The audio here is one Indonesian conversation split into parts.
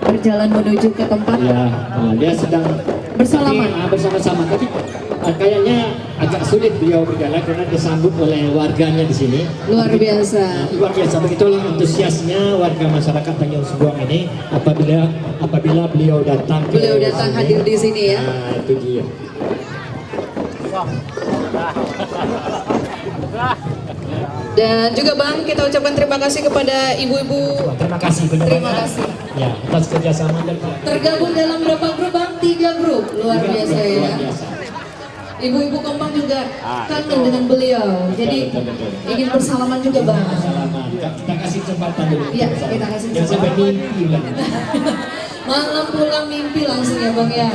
berjalan menuju ke tempat. Ya, dia sedang bersama-sama. Tapi kayaknya agak sulit beliau berjalan karena disambut oleh warganya di sini. Luar biasa. Luar biasa. Begitulah antusiasnya warga masyarakat Tanjung Subuang ini apabila beliau datang. Beliau datang hadir di sini ya. Nah, itu dia. Dan juga Bang, kita ucapkan terima kasih kepada ibu-ibu. Terima kasih benar. Terima kasih. Ya, atas kerjasama dan Tergabung dalam berapa grup Bang? 3 grup. Luar biasa ya. luar biasa. Ibu-ibu kompak juga kangen dengan beliau. Jadi ingin bersalaman juga Bang. Salaman. Kita kasih kesempatan dulu. Iya, kita kasih Jangan sampai mimpi lah. Malam pulang mimpi langsung ya Bang ya.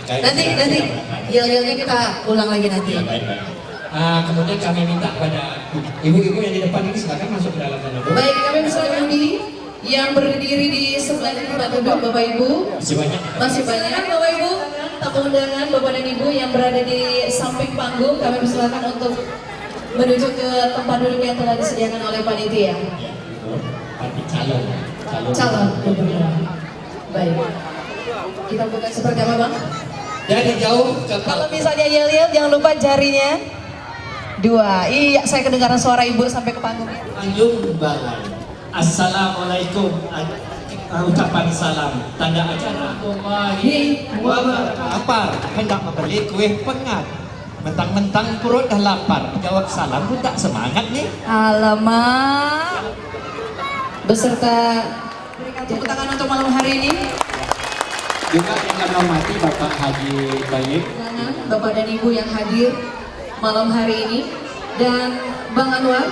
Nanti yel-yelnya kita ulang lagi nanti. Kemudian kami minta pada ibu-ibu yang di depan ini silakan masuk ke dalam sana. Baik, kami persilakan yang berdiri di sebelah ini Pak duduk Bapak Ibu. Masih banyak Bapak Ibu, tamu undangan Bapak dan Ibu yang berada di samping panggung. Kami persilakan untuk menuju ke tempat duduk yang telah disediakan oleh panitia. Calon. Baik. Kita buka seperti apa Bang? Dari jauh Kalau misalnya yel-yel jangan lupa jarinya 2. Iya, saya kedengaran suara Ibu sampai ke panggung. Tanjung Balai. Assalamualaikum. Ucapan salam tanda acara Allahi Lapar, hendak membeli kue pengat. Mentang-mentang perut dah lapar, jawab salam pun tak semangat nih. Alamak. Beserta berikan tepuk tangan untuk malam hari ini. juga yang kami hormati Bapak Haji Baik, Bapak dan Ibu yang hadir malam hari ini, dan Bang Anwar.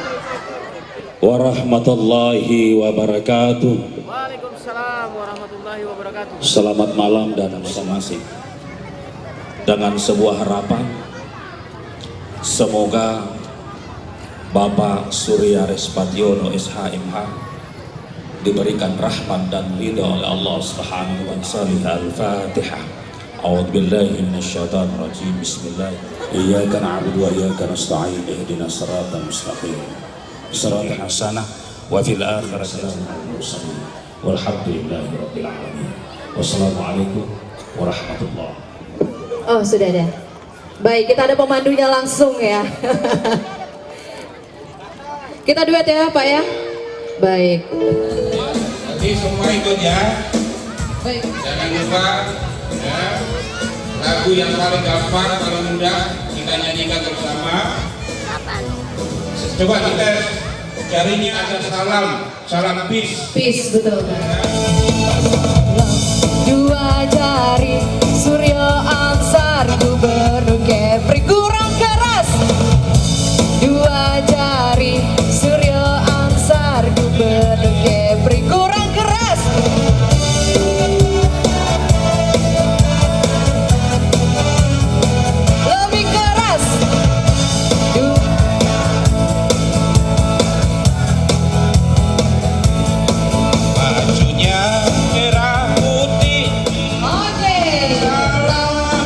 Warahmatullahi wabarakatuh. Waalaikumsalam warahmatullahi wabarakatuh. Selamat malam dan masing-masing. Dengan sebuah harapan, semoga Bapak Surya Respationo SHMH diberikan rahmat dan ridha oleh Allah Subhanahu wa taala. Al-Fatihah. A'udzubillahi minasyaitonir rajim. Bismillah. Iyyaka na'budu wa iyyaka nasta'in. Ihdinas siratal mustaqim. Siratal hasanah wa fil akhirati hasanah. Walhamdulillahi rabbil alamin. Wassalamualaikum warahmatullahi. Oh, sudah ada. Baik, kita ada pemandunya langsung ya. Kita duet ya, Pak ya. Baik. Jadi semua ikut ya. Baik. Jangan lupa ya. Lagu yang paling gampang, paling mudah kita nyanyikan bersama. Coba kita carinya ada salam peace. Peace, betul. Dua jari Suryo Ansar Gubernur Kepri kurang keras. Dua jari Suryo Ansar Gubernur Kepri kurang keras. Lebih keras. Bajunya merah putih. Oke.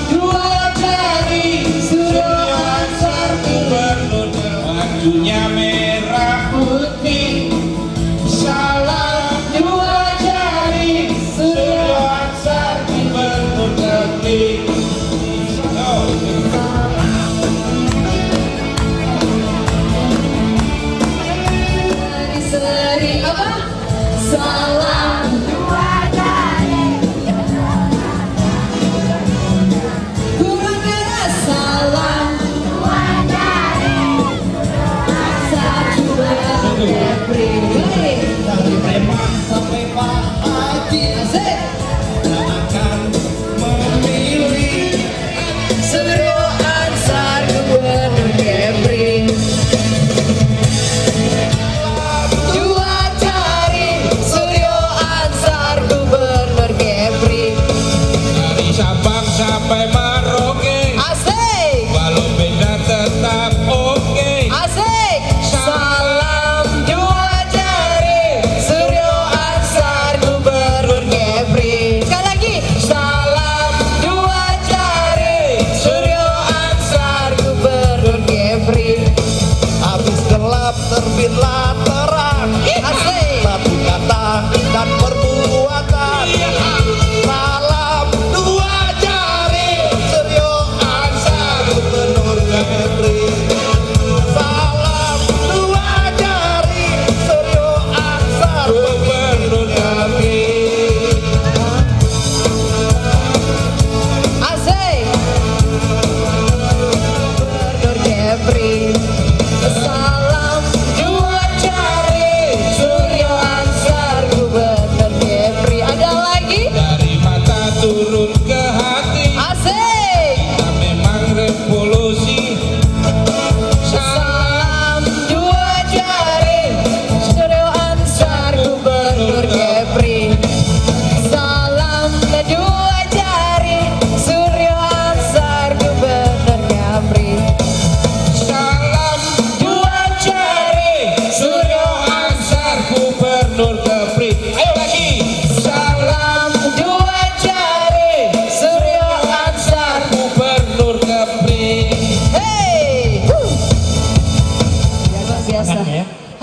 Dua jari Suryo Ansar Gubernur bajunya merah putih. Salam dua jari Suryo Ansar Gubernur Kepri. Seri apa? Salam dua jari kurang keras. Salam dua jari satu Kepri. Dari preman sampai Pak Haji Asik. akan memilih. Suryo Ansar Gubernur Kepri. Dua jari Suryo Ansar Gubernur Kepri. Dari Sabang sampai Merauke, Asik. walau beda tetap oke. Asik. Salam dua jari Suryo Ansar Gubernur Kepri. Sekali lagi. Salam dua jari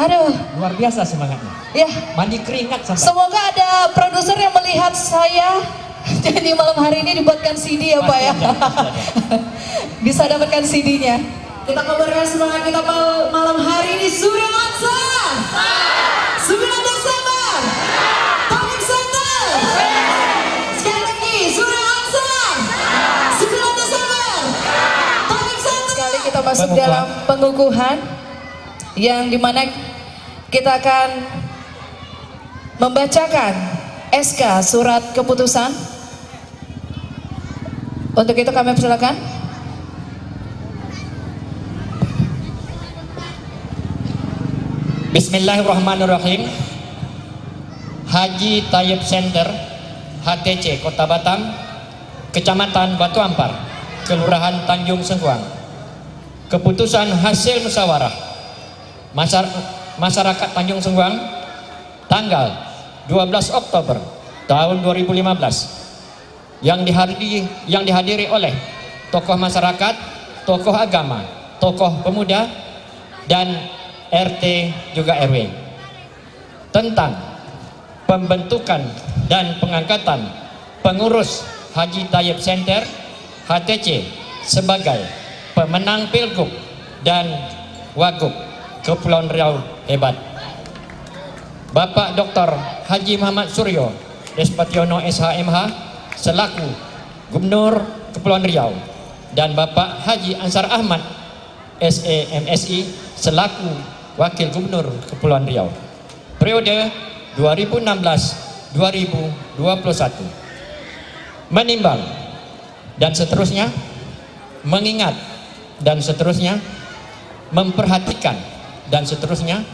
Aduh, Luar biasa semangatnya. ya. Mandi keringat sampai. Semoga ada produser yang melihat saya. Jadi malam hari ini dibuatkan CD ya Pak ya. Bisa dapatkan CD-nya. Kita kabarkan semangat kita malam hari ini. Surya Hansa 9 Desember Panggung Center. Sekali lagi Surya Hansa 9 Desember Panggung Center. Sekali kita masuk dalam pengukuhan yang dimana kita akan membacakan SK surat keputusan. Untuk itu kami persilakan. Bismillahirrahmanirrahim. Haji Tayyib Center HTC Kota Batam, Kecamatan Batu Ampar, Kelurahan Tanjung Sengkuang. Keputusan hasil musyawarah masyarakat Tanjung Sengkuang tanggal 12 Oktober tahun 2015 yang dihadiri oleh tokoh masyarakat, tokoh agama, tokoh pemuda, dan RT juga RW tentang pembentukan dan pengangkatan pengurus Haji Tayyib Center HTC sebagai pemenang Pilgub dan Wagub Kepulauan Riau hebat. Bapak Dr. Haji Muhammad Suryo Despationo SHMH selaku Gubernur Kepulauan Riau dan Bapak Haji Ansar Ahmad SEMSI selaku Wakil Gubernur Kepulauan Riau periode 2016-2021. Menimbang dan seterusnya, mengingat dan seterusnya, memperhatikan dan seterusnya,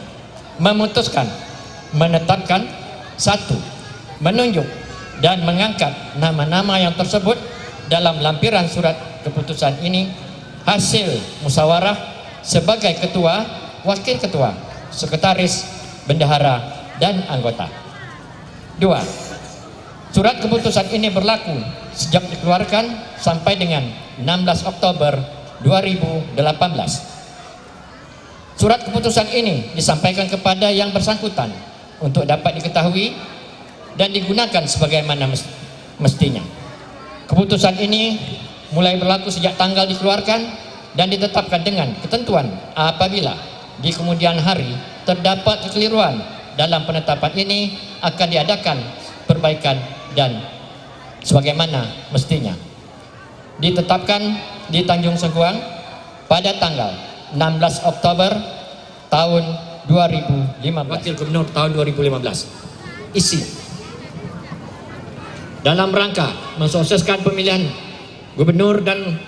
memutuskan, menetapkan, 1. Menunjuk dan mengangkat nama-nama yang tersebut dalam lampiran surat keputusan ini hasil musyawarah sebagai ketua, wakil ketua, sekretaris, bendahara, dan anggota. 2. Surat keputusan ini berlaku sejak dikeluarkan sampai dengan 16 Oktober 2018. Surat keputusan ini disampaikan kepada yang bersangkutan untuk dapat diketahui dan digunakan sebagaimana mestinya. Keputusan ini mulai berlaku sejak tanggal dikeluarkan dan ditetapkan dengan ketentuan apabila di kemudian hari terdapat kekeliruan dalam penetapan ini akan diadakan perbaikan dan sebagaimana mestinya. Ditetapkan di Tanjung Sengkuang pada tanggal 16 Oktober tahun 2015. Wakil Gubernur tahun 2015. Isi dalam rangka mensukseskan pemilihan gubernur dan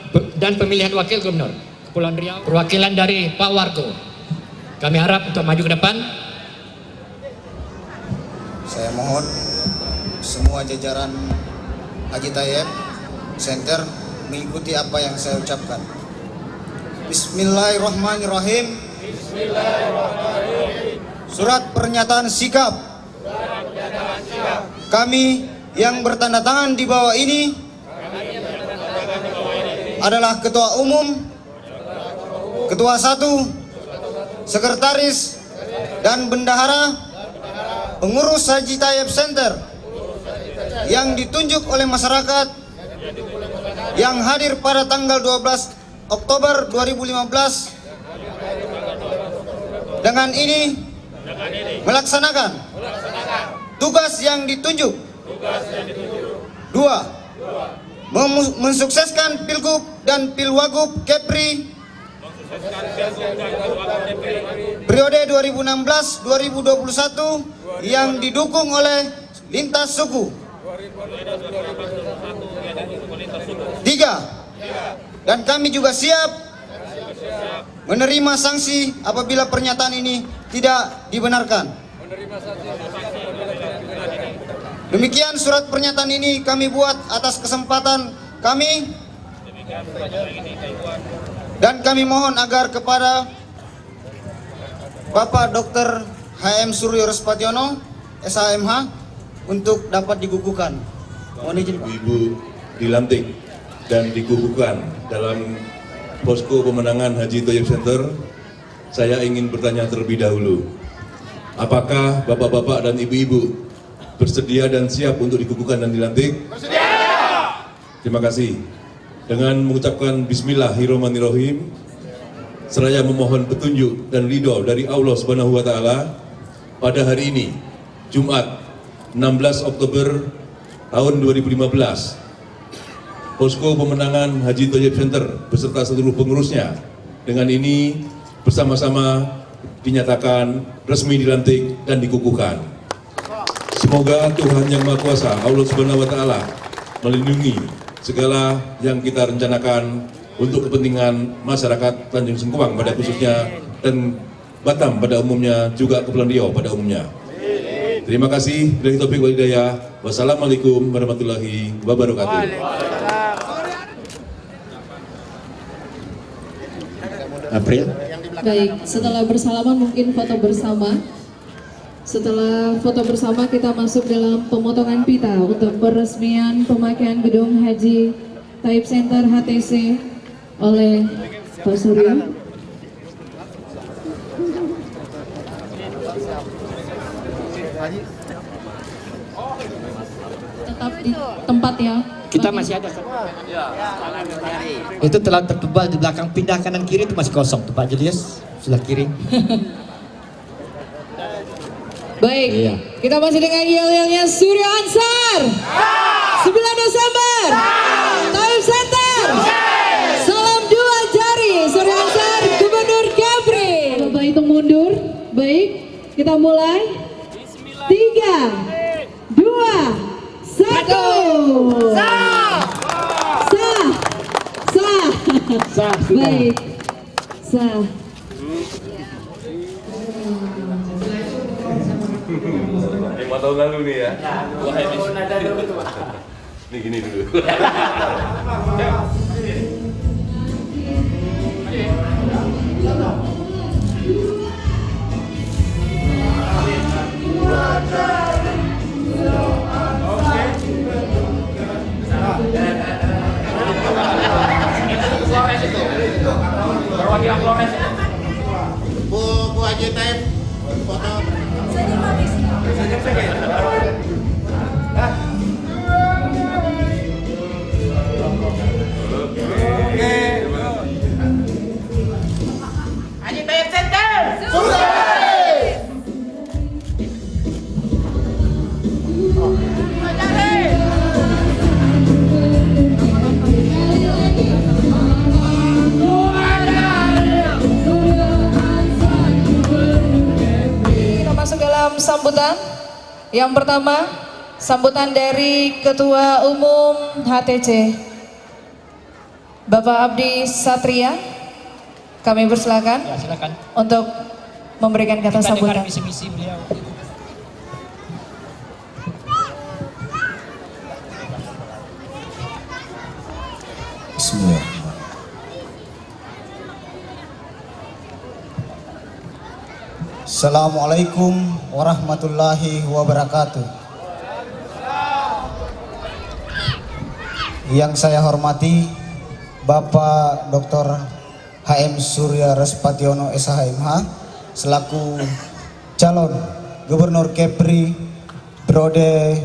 pemilihan wakil gubernur Kepulauan Riau, perwakilan dari Pak Wargo kami harap untuk maju ke depan. Saya mohon semua jajaran Haji Tayyib Center mengikuti apa yang saya ucapkan. Bismillahirrahmanirrahim. Surat pernyataan sikap kami yang bertanda tangan di bawah ini adalah Ketua Umum, Ketua 1, Sekretaris, dan Bendahara pengurus Haji Tayyib Center yang ditunjuk oleh masyarakat yang hadir pada tanggal 12 Oktober 2015 dengan ini melaksanakan tugas yang ditunjuk. 2. Mensukseskan Pilgub dan Pilwagub Kepri periode 2016-2021 yang didukung oleh lintas suku. 3. Dan kami juga siap menerima sanksi apabila pernyataan ini tidak dibenarkan. Demikian surat pernyataan ini kami buat atas kesempatan kami dan kami mohon agar kepada Bapak Dr. HM Suryo Respationo SHMH untuk dapat dikukuhkan. Mohon izin, Pak. Ibu dilantik dan dikukuhkan dalam posko pemenangan Haji Tayyib Center. Saya ingin bertanya terlebih dahulu, Apakah bapak-bapak dan ibu-ibu bersedia dan siap untuk dikukuhkan dan dilantik? Bersedia! Terima kasih. Dengan mengucapkan Bismillahirrahmanirrahim, seraya memohon petunjuk dan ridho dari Allah Subhanahu wa Ta'ala, pada hari ini, Jumat 16 Oktober tahun 2015, Posko Pemenangan Haji Thayyib Center beserta seluruh pengurusnya dengan ini bersama-sama dinyatakan resmi dilantik dan dikukuhkan. Semoga Tuhan Yang Maha Kuasa, Allah Subhanahu wa Ta'ala, melindungi segala yang kita rencanakan untuk kepentingan masyarakat Tanjung Sengkuang pada khususnya dan Batam pada umumnya, juga Kepulauan Riau pada umumnya. Terima kasih. Billahi taufiq wal hidayah. Wassalamualaikum warahmatullahi wabarakatuh. April. Baik, setelah bersalaman mungkin foto bersama. Setelah foto bersama kita masuk dalam pemotongan pita untuk peresmian pemakaian gedung Haji Thayyib Center HTC oleh Pak Suryo. Tetap di tempat ya. Kita masih ada. Itu telah tertebal di belakang, pindah kanan kiri itu masih kosong tuh Pak Julius, sebelah kiri. Baik, Iya. kita masih dengan yel-yelnya Suryo Ansar. 9 Desember, Thayyib Center. Salam 2 jari, Suryo Ansar, Gubernur Kepri. Bapak hitung mundur. Baik, kita mulai. 3, 2, 1. Sah. Sah, sudah. Baik, sah. 5 tahun lalu nih ya. Ini gini dulu. Bu Haji Thayyib, foto. Haji Thayyib Center. Kita masuk dalam sambutan. Yang pertama, sambutan dari Ketua Umum HTC, Bapak Abdi Satria. Kami persilakan Ya, silakan. untuk memberikan kata Kita dengar sambutan. visi-misi beliau. Bismillahirrahmanirrahim. Assalamualaikum warahmatullahi wabarakatuh. Yang saya hormati Bapak Dr. HM Surya Respationo SHMH selaku calon Gubernur Kepri periode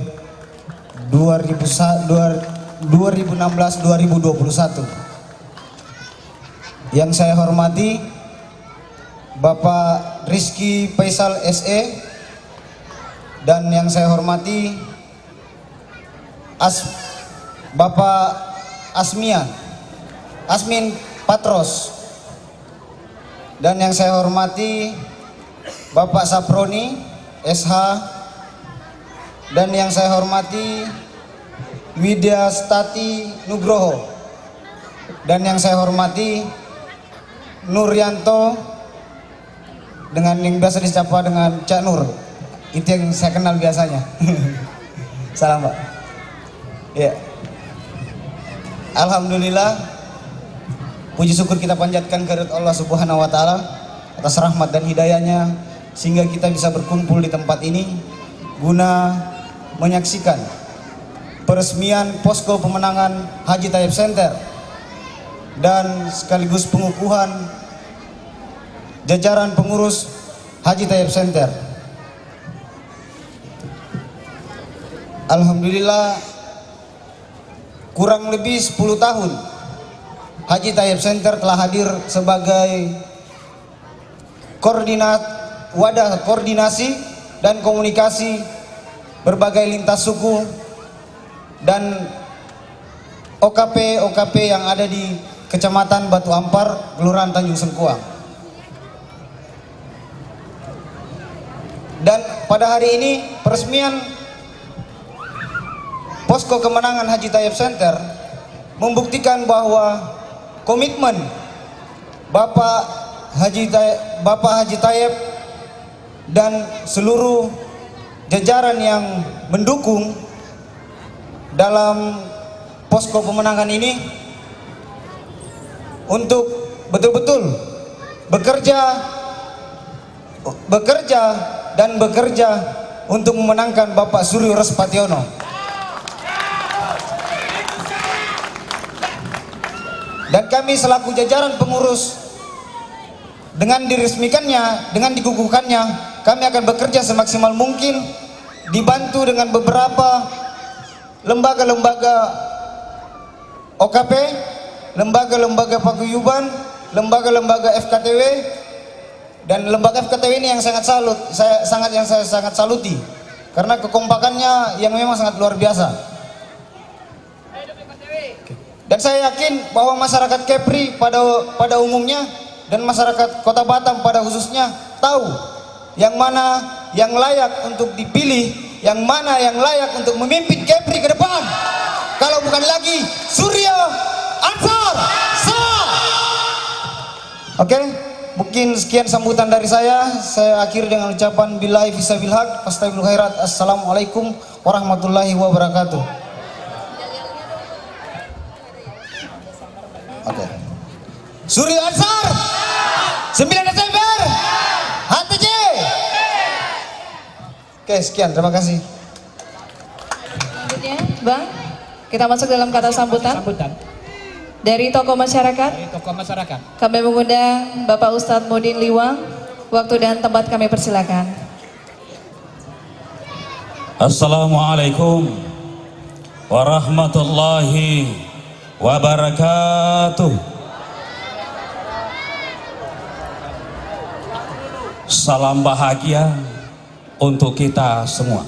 2016-2021. Yang saya hormati Bapak Rizky Faisal SE, dan yang saya hormati Bapak Asmin Patros, dan yang saya hormati Bapak Saproni SH, dan yang saya hormati Widya Stati Nugroho, dan yang saya hormati Nuryanto, dengan yang biasa disapa dengan Cak Nur, itu yang saya kenal biasanya. Salam Pak. Ya. Alhamdulillah, puji syukur kita panjatkan kehadirat Allah Subhanahu wa Ta'ala atas rahmat dan hidayahnya, sehingga kita bisa berkumpul di tempat ini guna menyaksikan peresmian posko pemenangan Haji Thayyib Center dan sekaligus pengukuhan jajaran pengurus Haji Thayyib Center. Alhamdulillah kurang lebih 10 tahun Haji Tayyip Center telah hadir sebagai wadah koordinasi dan komunikasi berbagai lintas suku dan OKP yang ada di Kecamatan Batu Ampar, Kelurahan Tanjung Sengkuang. Dan pada hari ini peresmian Posko Kemenangan Haji Tayyip Center membuktikan bahwa komitmen Bapak Haji Tayyip dan seluruh jajaran yang mendukung dalam posko pemenangan ini untuk betul-betul bekerja untuk memenangkan Bapak Suryo Respationo. Dan kami selaku jajaran pengurus, dengan diresmikannya, dengan dikukuhkannya, kami akan bekerja semaksimal mungkin, dibantu dengan beberapa lembaga-lembaga OKP, lembaga-lembaga paguyuban, lembaga-lembaga FKTW, dan lembaga FKTW ini yang saya sangat saluti karena kekompakannya yang memang sangat luar biasa. Dan saya yakin bahwa masyarakat Kepri pada umumnya dan masyarakat Kota Batam pada khususnya tahu yang mana yang layak untuk dipilih, yang mana yang layak untuk memimpin Kepri ke depan. Kalau bukan lagi Suryo Ansar Shah. Oke, mungkin sekian sambutan dari saya. Saya akhiri dengan ucapan billahi fisabil haq, fastabiqul khairat. Assalamualaikum warahmatullahi wabarakatuh. Oke. Suryo Ansar 9 Desember HTJ. Oke, sekian, terima kasih. Selanjutnya, Bang, kita masuk dalam kata sambutan. Dari tokoh masyarakat. Kami mengundang Bapak Ustadz Mudin Liwang. Waktu dan tempat kami persilakan. Assalamualaikum warahmatullahi wabarakatuh. Salam bahagia untuk kita semua.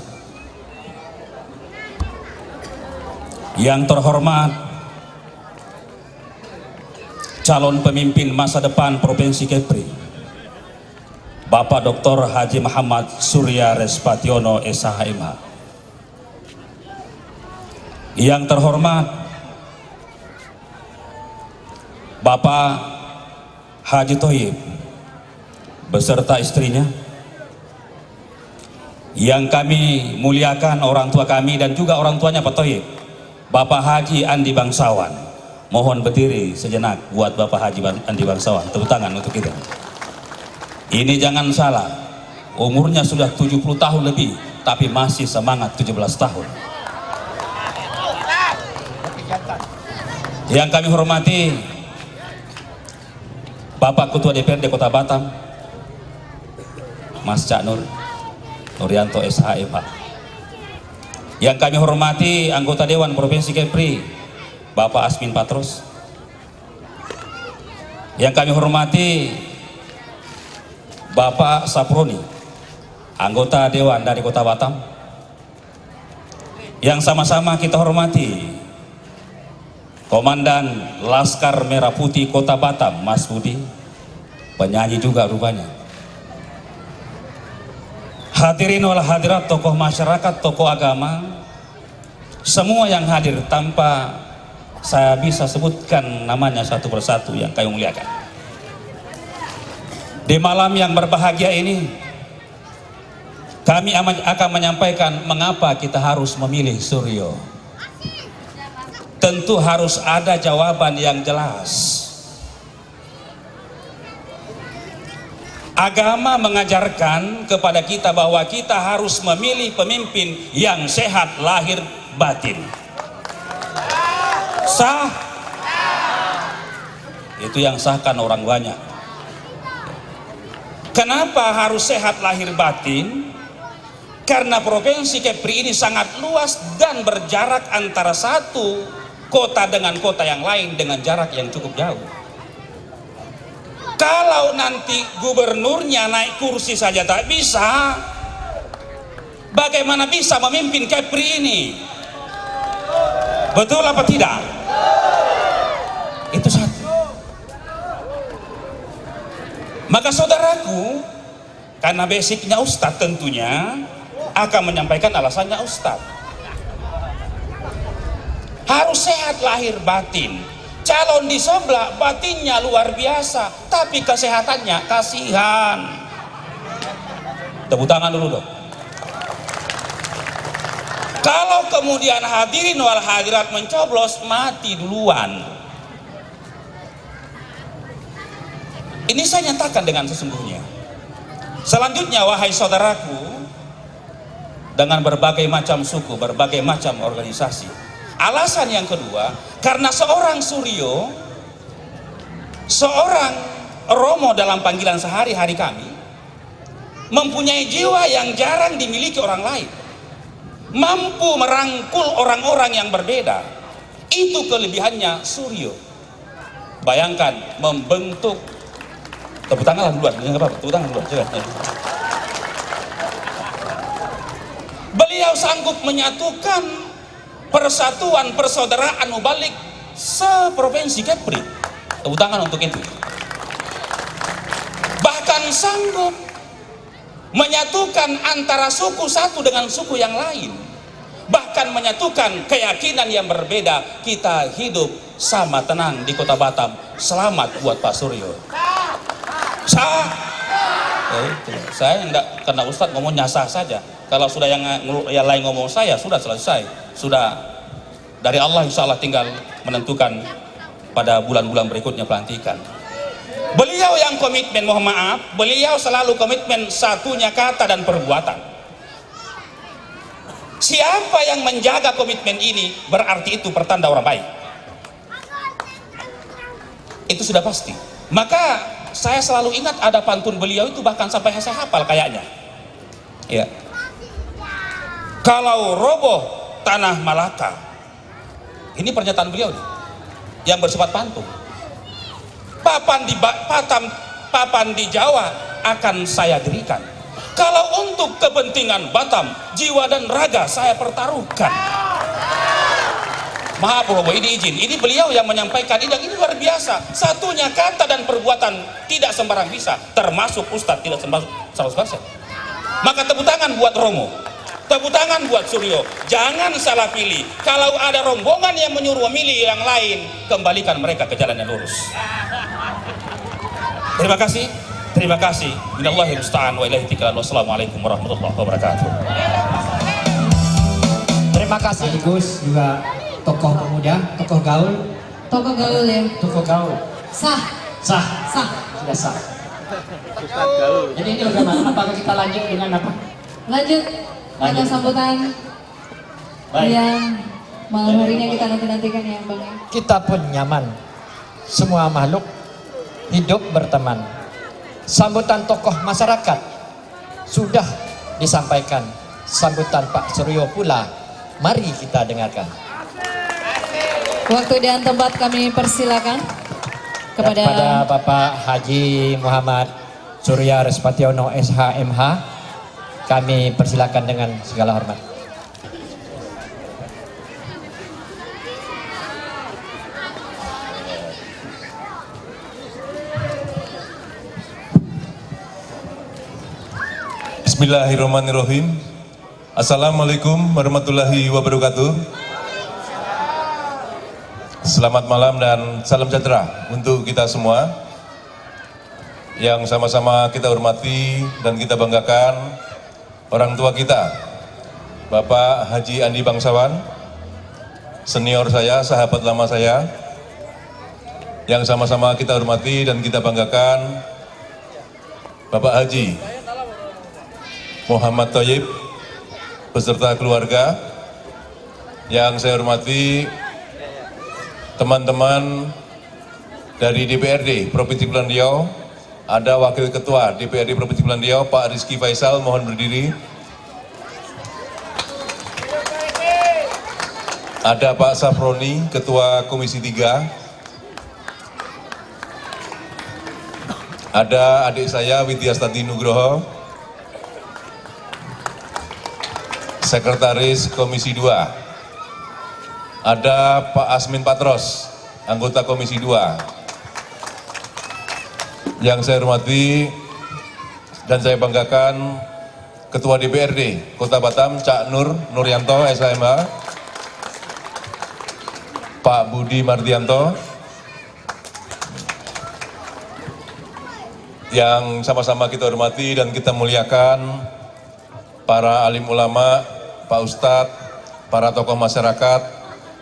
Yang terhormat calon pemimpin masa depan Provinsi Kepri, Bapak Dr. Haji Muhammad Surya Respationo SHMH. Yang terhormat Bapak Haji Thoyib beserta istrinya, yang kami muliakan orang tua kami dan juga orang tuanya Pak Thoyib, Bapak Haji Andi Bangsawan. Mohon berdiri sejenak buat Bapak Haji Andi Bangsawan. Tepuk tangan untuk kita. Ini jangan salah, umurnya sudah 70 tahun lebih, tapi masih semangat 17 tahun. Yang kami hormati Bapak Ketua DPRD Kota Batam, Mas Cak Nuryanto SHMH. Yang kami hormati anggota Dewan Provinsi Kepri, Bapak Asmin Patros. Yang kami hormati Bapak Saproni, anggota Dewan dari Kota Batam. Yang sama-sama kita hormati Komandan Laskar Merah Putih Kota Batam, Mas Budi, penyanyi juga rupanya. Hadirin wal hadirat, tokoh masyarakat, tokoh agama, semua yang hadir tanpa saya bisa sebutkan namanya satu persatu yang kami muliakan. Di malam yang berbahagia ini, kami akan menyampaikan mengapa kita harus memilih Suryo. Tentu harus ada jawaban yang jelas. Agama mengajarkan kepada kita bahwa kita harus memilih pemimpin yang sehat lahir batin. Sah? Itu yang sahkan orang banyak. Kenapa harus sehat lahir batin? karena Provinsi Kepri ini sangat luas dan berjarak antara satu kota dengan kota yang lain dengan jarak yang cukup jauh. Kalau nanti gubernurnya naik kursi saja tak bisa, bagaimana bisa memimpin Kepri ini? Betul apa tidak? Itu satu. Maka saudaraku, karena basicnya Ustadz tentunya akan menyampaikan alasannya Ustadz. Harus sehat lahir batin. Calon di sebelah batinnya luar biasa, tapi kesehatannya kasihan. Tepuk tangan dulu dong. Kalau kemudian hadirin wal hadirat mencoblos, mati duluan. Ini saya nyatakan dengan sesungguhnya. Selanjutnya, wahai saudaraku, dengan berbagai macam suku, berbagai macam organisasi. Alasan yang kedua, karena seorang Suryo, seorang Romo dalam panggilan sehari-hari kami, mempunyai jiwa yang jarang dimiliki orang lain. Mampu merangkul orang-orang yang berbeda. Itu kelebihannya Suryo. Bayangkan membentuk, tepuk tangan duluan, enggak apa-apa, tepuk tangan duluan. Beliau sanggup menyatukan persatuan persaudaraan mubalik seprovinsi Kepri. Tepuk tangan untuk itu. Bahkan sanggup menyatukan antara suku satu dengan suku yang lain, bahkan menyatukan keyakinan yang berbeda. Kita hidup sama tenang di kota Batam. Selamat buat Pak Suryo. Saya enggak, karena Ustadz ngomongnya sah saja. Kalau sudah yang lain ngomong saya, sudah selesai. Sudah dari Allah, insya Allah tinggal menentukan pada bulan-bulan berikutnya pelantikan. Beliau yang komitmen, mohon maaf, beliau selalu komitmen satunya kata dan perbuatan. Siapa yang menjaga komitmen ini, berarti itu pertanda orang baik. Itu sudah pasti. Maka saya selalu ingat ada pantun beliau itu, bahkan sampai saya hafal kayaknya. Ya. Kalau roboh tanah Malaka, ini pernyataan beliau nih, yang bersifat pantun. Papan di Jawa akan saya dirikan. Kalau untuk kepentingan Batam, jiwa dan raga saya pertaruhkan. Maaf Robo, ini izin. Ini beliau yang menyampaikan ini luar biasa. Satunya kata dan perbuatan tidak sembarang bisa. Termasuk Ustadz tidak sembarang 100%. Maka tepuk tangan buat Romo. Tepuk tangan buat Suryo. Jangan salah pilih. Kalau ada rombongan yang menyuruh memilih yang lain, kembalikan mereka ke jalan yang lurus. Terima kasih. Terima kasih. Minallahil musta'an wa ilaihi tiklan. Wassalamualaikum warahmatullahi wabarakatuh. Terima kasih Gus, juga tokoh pemuda, tokoh gaul. Tokoh gaul ya. Tokoh gaul. Sah. Sah. Sah. Sudah sah. Jadi ini bagaimana? Apakah kita lanjut dengan apa? Lanjut. Ada sambutan yang malam harinya kita nantikan ya Bang. Kita pun nyaman. Semua makhluk hidup berteman. Sambutan tokoh masyarakat sudah disampaikan. Sambutan Pak Suryo pula, mari kita dengarkan. Waktu dan tempat kami persilakan kepada Bapak Haji Muhammad Surya Respationo SHMH, kami persilakan dengan segala hormat. Bismillahirrahmanirrahim. Assalamualaikum warahmatullahi wabarakatuh. Selamat malam dan salam sejahtera untuk kita semua yang sama-sama kita hormati dan kita banggakan orang tua kita, Bapak Haji Andi Bangsawan, senior saya, sahabat lama saya, yang sama-sama kita hormati dan kita banggakan Bapak Haji Muhammad Thayyib beserta keluarga. Yang saya hormati teman-teman dari DPRD Provinsi Kepulauan Riau, ada Wakil Ketua DPRD Provinsi Kepulauan Riau Pak Rizky Faisal, mohon berdiri. Ada Pak Safroni, Ketua Komisi 3. Ada adik saya Widyastati Nugroho, Sekretaris Komisi 2. Ada Pak Asmin Patros, anggota Komisi 2. Yang saya hormati dan saya banggakan Ketua DPRD Kota Batam, Cak Nuryanto, SHMH, Pak Budi Mardianto, yang sama-sama kita hormati dan kita muliakan para alim ulama, Pak Ustadz, para tokoh masyarakat,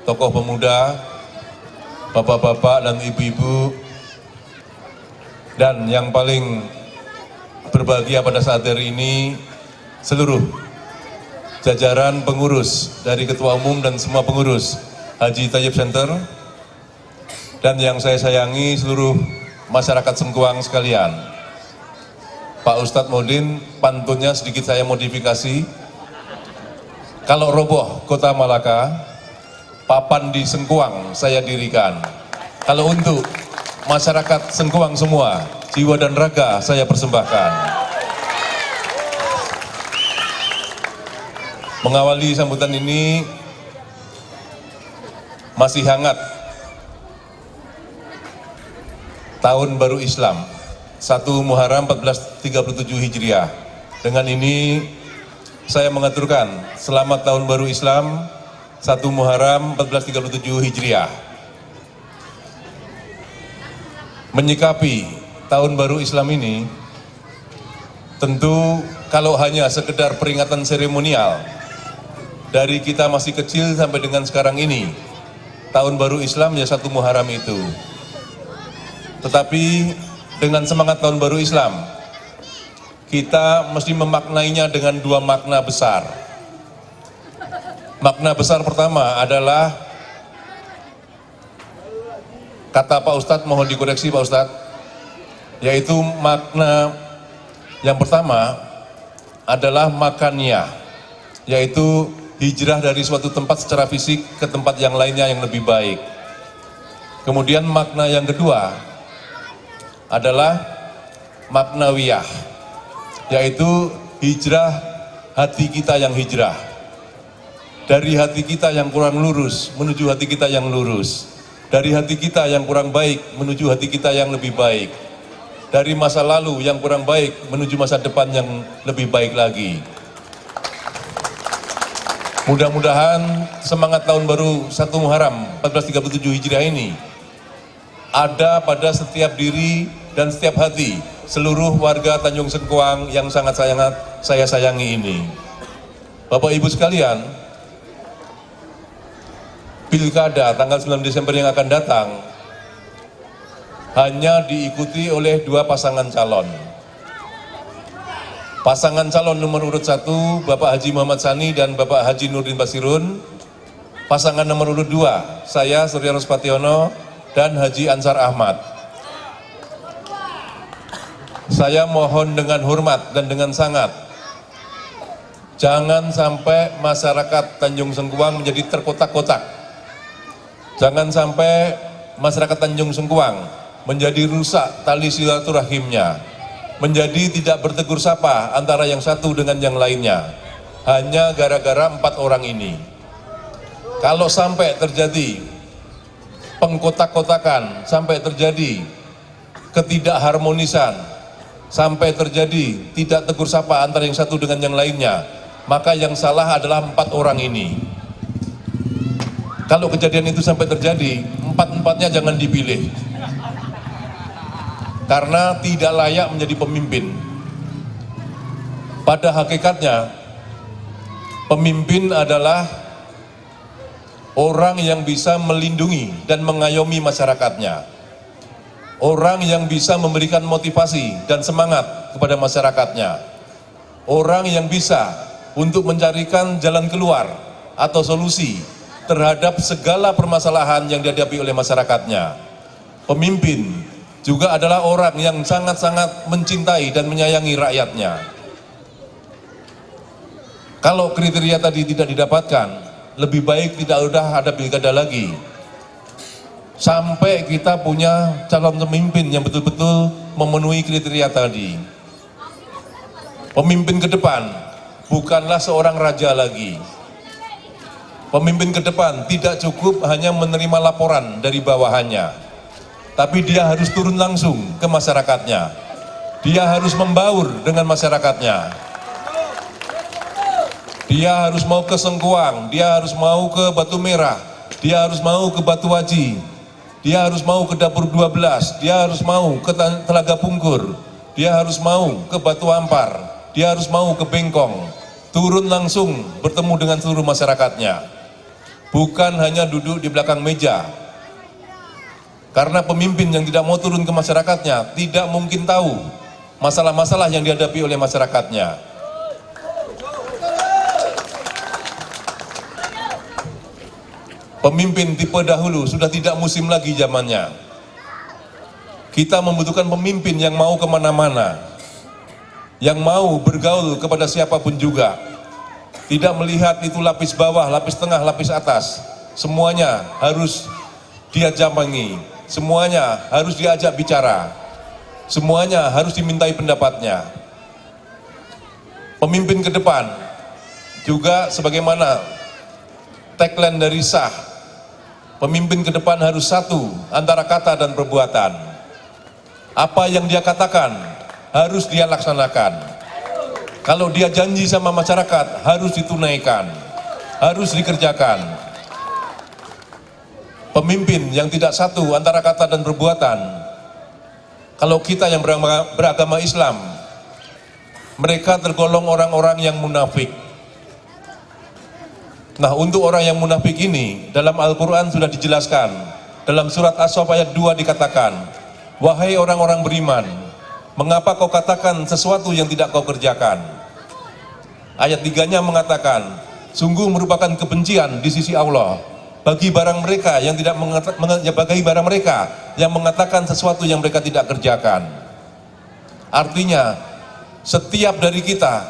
tokoh pemuda, bapak-bapak dan ibu-ibu, dan yang paling berbahagia pada saat hari ini, seluruh jajaran pengurus dari Ketua Umum dan semua pengurus Haji Thayyib Center, dan yang saya sayangi seluruh masyarakat Sengkuang sekalian. Pak Ustadz Modin, pantunnya sedikit saya modifikasi. Kalau roboh Kota Malaka, papan di Sengkuang saya dirikan. Kalau untuk masyarakat Sengkuang semua, jiwa dan raga saya persembahkan. Mengawali sambutan ini masih hangat Tahun Baru Islam 1 Muharram 1437 Hijriah. Dengan ini saya mengaturkan selamat Tahun Baru Islam 1 Muharram 1437 Hijriah. Menyikapi Tahun Baru Islam ini, tentu kalau hanya sekedar peringatan seremonial dari kita masih kecil sampai dengan sekarang ini, Tahun Baru Islam ya 1 Muharram itu. Tetapi dengan semangat Tahun Baru Islam, kita mesti memaknainya dengan dua makna besar. Makna besar pertama adalah, kata Pak Ustadz, mohon dikoreksi Pak Ustadz, yaitu makna yang pertama adalah makaniyah, yaitu hijrah dari suatu tempat secara fisik ke tempat yang lainnya yang lebih baik. Kemudian makna yang kedua adalah maknawiyah, yaitu hijrah hati kita yang hijrah. Dari hati kita yang kurang lurus menuju hati kita yang lurus. Dari hati kita yang kurang baik menuju hati kita yang lebih baik. Dari masa lalu yang kurang baik menuju masa depan yang lebih baik lagi. Mudah-mudahan semangat Tahun Baru 1 Muharram 1437 Hijriah ini ada pada setiap diri dan setiap hati seluruh warga Tanjung Sengkuang yang sangat saya sayangi ini. Bapak Ibu sekalian, Pilkada tanggal 9 Desember yang akan datang hanya diikuti oleh dua pasangan calon. Pasangan calon nomor urut 1, Bapak Haji Muhammad Sani dan Bapak Haji Nurdin Basirun. Pasangan nomor urut 2, saya Surya Ruspationo dan Haji Ansar Ahmad. Saya mohon dengan hormat dan dengan sangat, jangan sampai masyarakat Tanjung Sengkuang menjadi terkotak-kotak. Jangan sampai masyarakat Tanjung Sengkuang menjadi rusak tali silaturahimnya, menjadi tidak bertegur sapa antara yang satu dengan yang lainnya, hanya gara-gara 4 orang ini. Kalau sampai terjadi pengkotak-kotakan, sampai terjadi ketidakharmonisan, sampai terjadi tidak tegur sapa antara yang satu dengan yang lainnya, maka yang salah adalah 4 orang ini. Kalau kejadian itu sampai terjadi, 4-4-nya jangan dipilih, karena tidak layak menjadi pemimpin. Pada hakikatnya, pemimpin adalah orang yang bisa melindungi dan mengayomi masyarakatnya, orang yang bisa memberikan motivasi dan semangat kepada masyarakatnya, orang yang bisa untuk mencarikan jalan keluar atau solusi terhadap segala permasalahan yang dihadapi oleh masyarakatnya. Pemimpin juga adalah orang yang sangat-sangat mencintai dan menyayangi rakyatnya. Kalau kriteria tadi tidak didapatkan, lebih baik tidak udah ada pilkada lagi. Sampai kita punya calon pemimpin yang betul-betul memenuhi kriteria tadi. Pemimpin ke depan bukanlah seorang raja lagi. Pemimpin ke depan tidak cukup hanya menerima laporan dari bawahannya, tapi dia harus turun langsung ke masyarakatnya. Dia harus membaur dengan masyarakatnya. Dia harus mau ke Sengkuang, dia harus mau ke Batu Merah, dia harus mau ke Batu Haji, dia harus mau ke Dapur 12, dia harus mau ke Telaga Pungkur, dia harus mau ke Batu Ampar, dia harus mau ke Bengkong. Turun langsung bertemu dengan seluruh masyarakatnya. Bukan hanya duduk di belakang meja. Karena pemimpin yang tidak mau turun ke masyarakatnya tidak mungkin tahu masalah-masalah yang dihadapi oleh masyarakatnya. Pemimpin tipe dahulu sudah tidak musim lagi zamannya. Kita membutuhkan pemimpin yang mau kemana-mana, yang mau bergaul kepada siapapun juga, tidak melihat itu lapis bawah, lapis tengah, lapis atas. Semuanya harus dia jambangi, semuanya harus diajak bicara. Semuanya harus dimintai pendapatnya. Pemimpin ke depan juga sebagaimana tagline dari SAH, pemimpin ke depan harus satu antara kata dan perbuatan. Apa yang dia katakan harus dia laksanakan. Kalau dia janji sama masyarakat harus ditunaikan, harus dikerjakan. Pemimpin yang tidak satu antara kata dan perbuatan, kalau kita yang beragama Islam, mereka tergolong orang-orang yang munafik. Nah, untuk orang yang munafik ini, dalam Al-Quran sudah dijelaskan. Dalam surat As-Saff ayat 2 dikatakan, wahai orang-orang beriman, mengapa kau katakan sesuatu yang tidak kau kerjakan? Ayat 3-nya mengatakan, sungguh merupakan kebencian di sisi Allah bagi barang mereka yang tidak mengatakan sesuatu yang mereka tidak kerjakan. Artinya, setiap dari kita,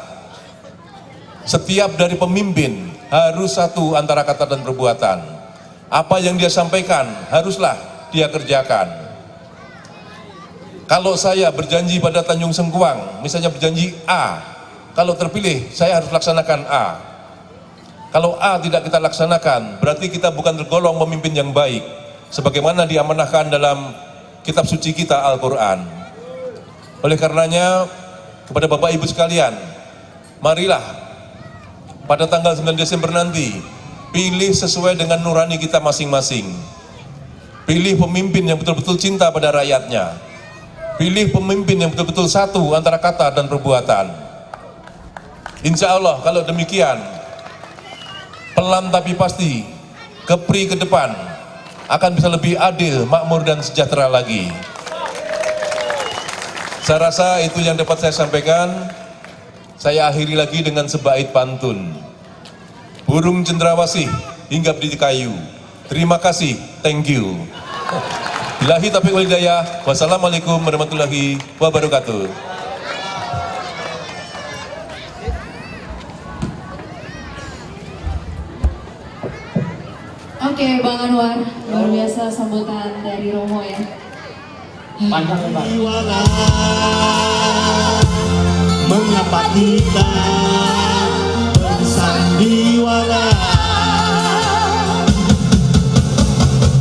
setiap dari pemimpin harus satu antara kata dan perbuatan. Apa yang dia sampaikan haruslah dia kerjakan. Kalau saya berjanji pada Tanjung Sengkuang, misalnya berjanji A, kalau terpilih saya harus laksanakan A. Kalau A tidak kita laksanakan, berarti kita bukan tergolong pemimpin yang baik, sebagaimana diamanahkan dalam kitab suci kita Al-Quran. Oleh karenanya, kepada Bapak Ibu sekalian, marilah pada tanggal 9 Desember nanti, pilih sesuai dengan nurani kita masing-masing. Pilih pemimpin yang betul-betul cinta pada rakyatnya. Pilih pemimpin yang betul-betul satu antara kata dan perbuatan. Insya Allah kalau demikian, pelan tapi pasti, Kepri ke depan akan bisa lebih adil, makmur dan sejahtera lagi. Saya rasa itu yang dapat saya sampaikan. Saya akhiri lagi dengan sebaik pantun. Burung cendrawasih hinggap di kayu. Terima kasih, thank you. Billahi taufiq wal hidayah. Wassalamualaikum warahmatullahi wabarakatuh. Oke, Bang Anwar, luar biasa sambutan dari Romo ya. Panjang Pak. Mengapa kita bersandiwara?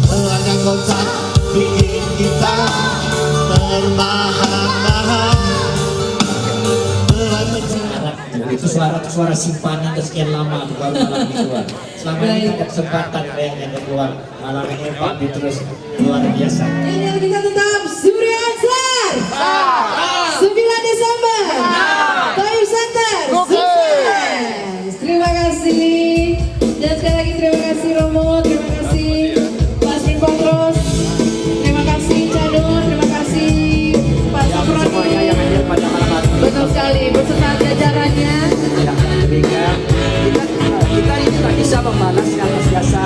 Pelanggan kotak bikin kita terbahak-bahak. Itu suara simpanan kesekian lama baru malam ini keluar. Selama ini ada kesempatan yang keluar malam ini Pak terus luar biasa. Dan kita tetap Surya Ansar 9 Desember Tayu Center sukses. Terima kasih. Dan sekali lagi terima kasih Romo, terima kasih Mas Min Potros, terima kasih Cadon, terima kasih Pak Saproni. Betul sekali beserta jajarannya. Kita ini tak bisa membalas atas jasa